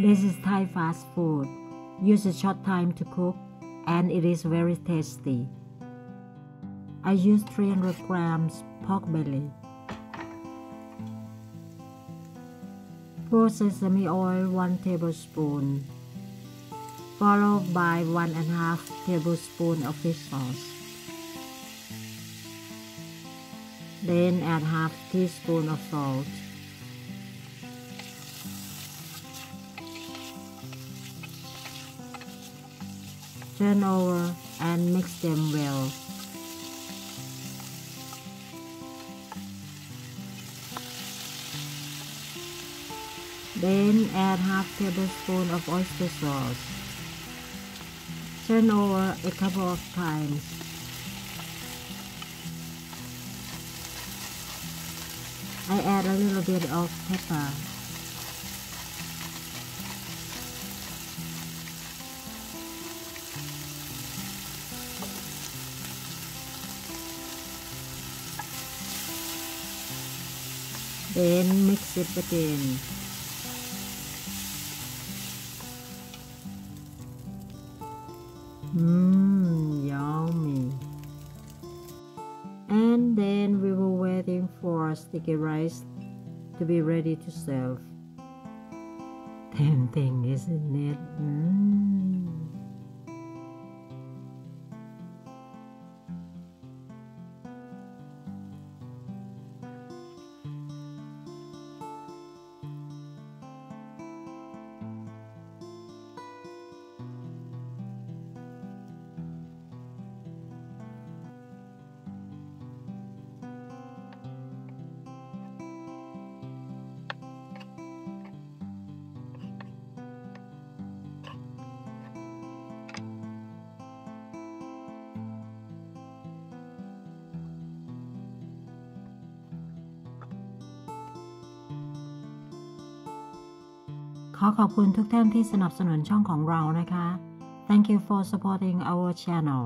This is Thai fast food. Use a short time to cook and it is very tasty. I use 300 grams pork belly. Pour sesame oil 1 tablespoon, followed by 1½ tablespoon of fish sauce. Then add ½ teaspoon of salt. Turn over and mix them well. Then add ½ tablespoon of oyster sauce. Turn over a couple of times. I add a little bit of pepper. Then mix it again. Yummy. And then we were waiting for sticky rice to be ready to serve. Tempting, isn't it?ขอขอบคุณทุกท่านที่สนับสนุนช่องของเรานะคะ Thank you for supporting our channel.